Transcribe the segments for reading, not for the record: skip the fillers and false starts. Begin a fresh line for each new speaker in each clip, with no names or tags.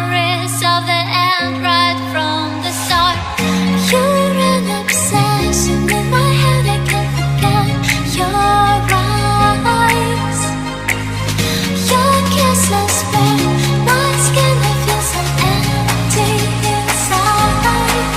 memories of the end right from the start. You're an obsession in my head, I can't forget your eyes. Your kisses burn my skin, I feel so empty inside.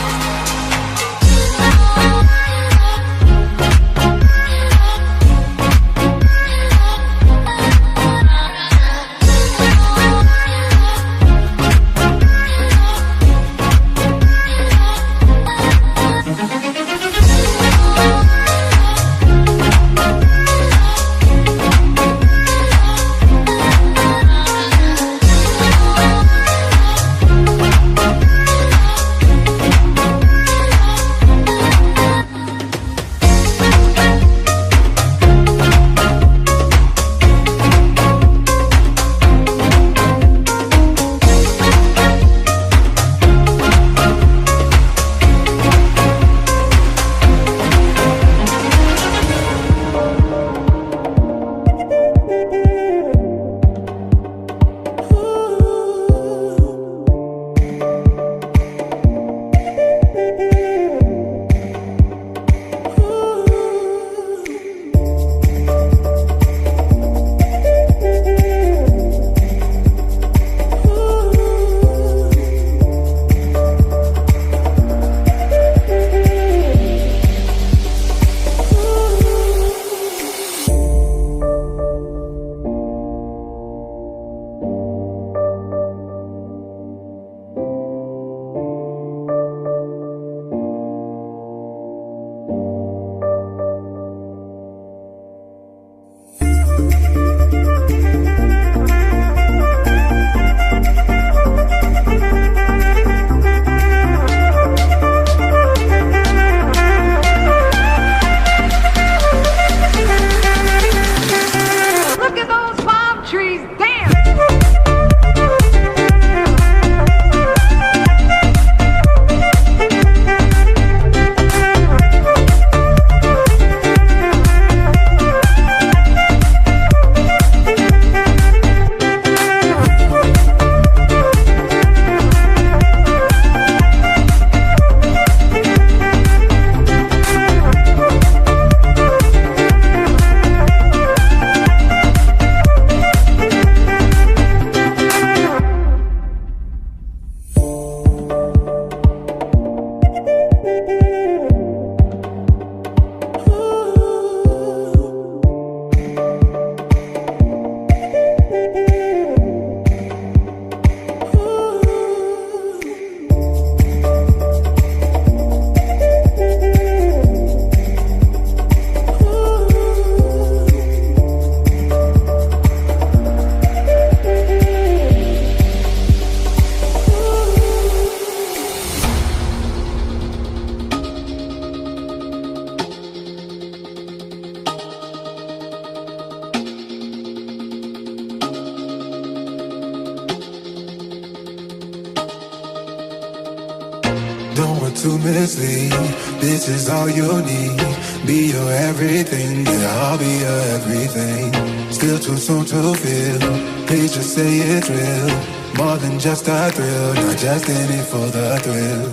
Don't want to mislead, this is all you need. Be your everything, yeah, I'll be your everything. Still too soon to feel, please just say it's real. More than just a thrill, not just in it for the thrill.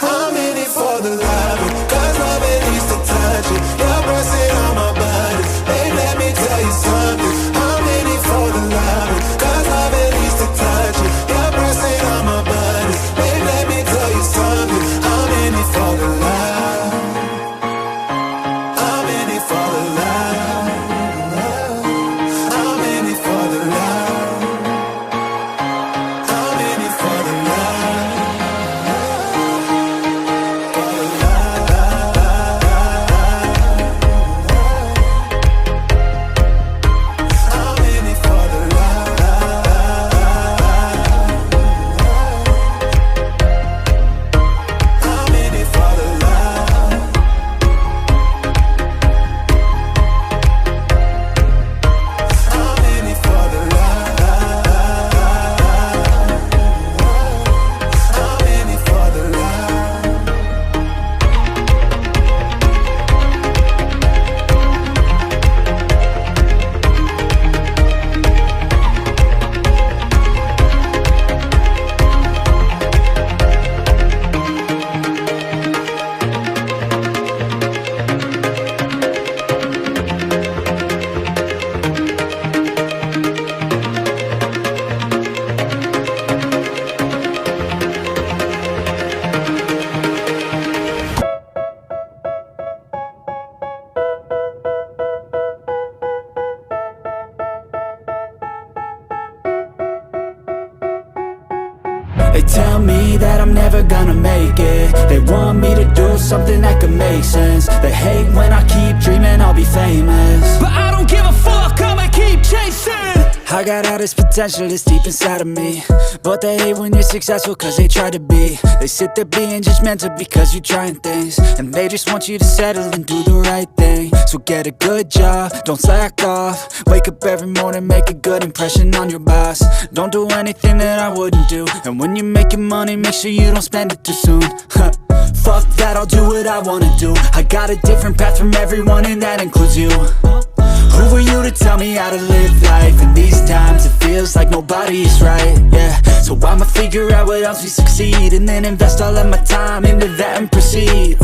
I'm in it for the love, cause love it needs to touch it. You're pressing on my body, babe, let me tell you something. I'm in it for the love, cause love it needs to touch it. You're pressing on my body, babe, let me tell you something. I'm in it for the love, I'm in it for the love, I'm in it for the love, I'm in it for the love, for the love.
They tell me that I'm never gonna make it. They want me to do something that could make sense. They hate when I keep dreaming I'll be famous, but I don't give a fuck, I'ma keep chasing. I got all this potential that's deep inside of me, but they hate when you're successful cause they try to be. They sit there being judgmental because you're trying things, and they just want you to settle and do the right thing. So get a good job, don't slack off. Wake up every morning, make a good impression on your boss. Don't do anything that I wouldn't do, and when you're making money, make sure you don't spend it too soon. Fuck that, I'll do what I wanna do. I got a different path from everyone, and that includes you. Who are you to tell me how to live life? In these times it feels like nobody is right, yeah. So I'ma figure out what else we succeed, and then invest all of my time into that and proceed.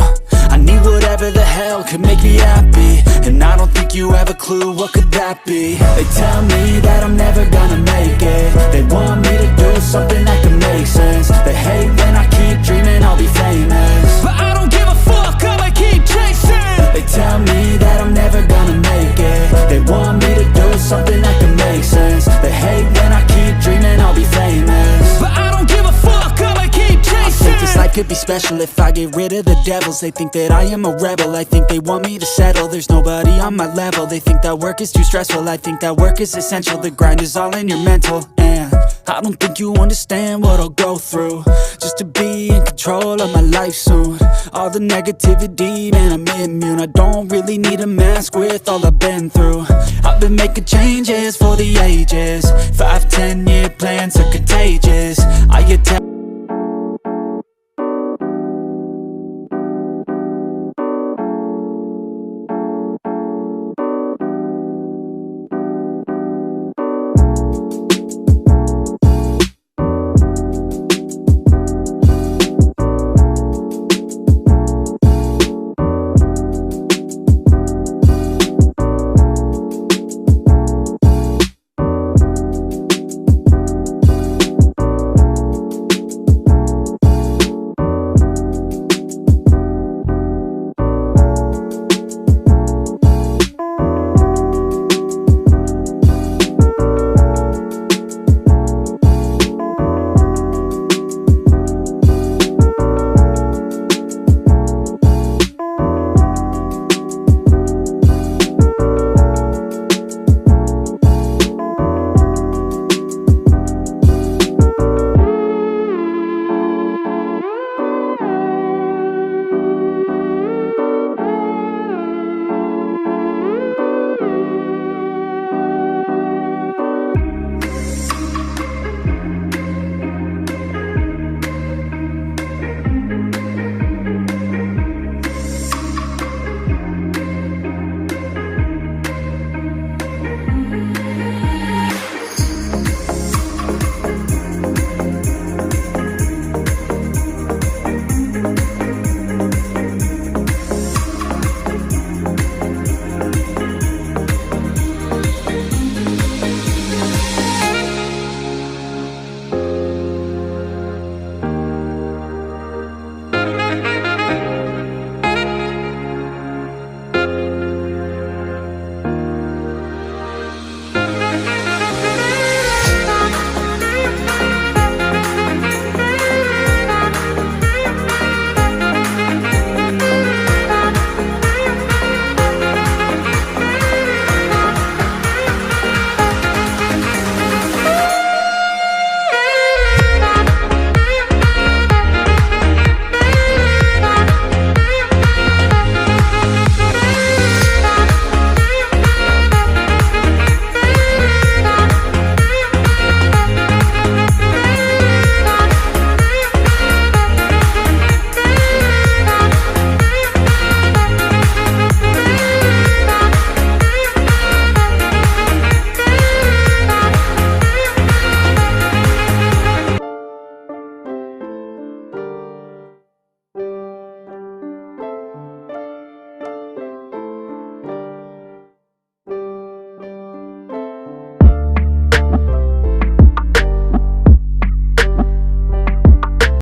I need whatever the hell could make me happy, and I don't think you have a clue what could that be. They tell me that I'm never gonna make it. They want me to do something that could make sense. They hate when I keep dreaming I'll be famous, but I don't give a fuck, I'ma keep chasing. They tell me that I'm never gonna make it. They want me to do something that can make sense. They hate when I keep dreaming I'll be famous, but I don't give a fuck, I'ma keep chasing. I think this life could be special if I get rid of the devils. They think that I am a rebel, I think they want me to settle. There's nobody on my level. They think that work is too stressful, I think that work is essential. The grind is all in your mental, and I don't think you understand what I'll go through just to be in control of my life soon. All the negativity, man, I'm immune. I don't really need a mask with all I've been through. I've been making changes for the ages. 5-10 year plans are contagious. I get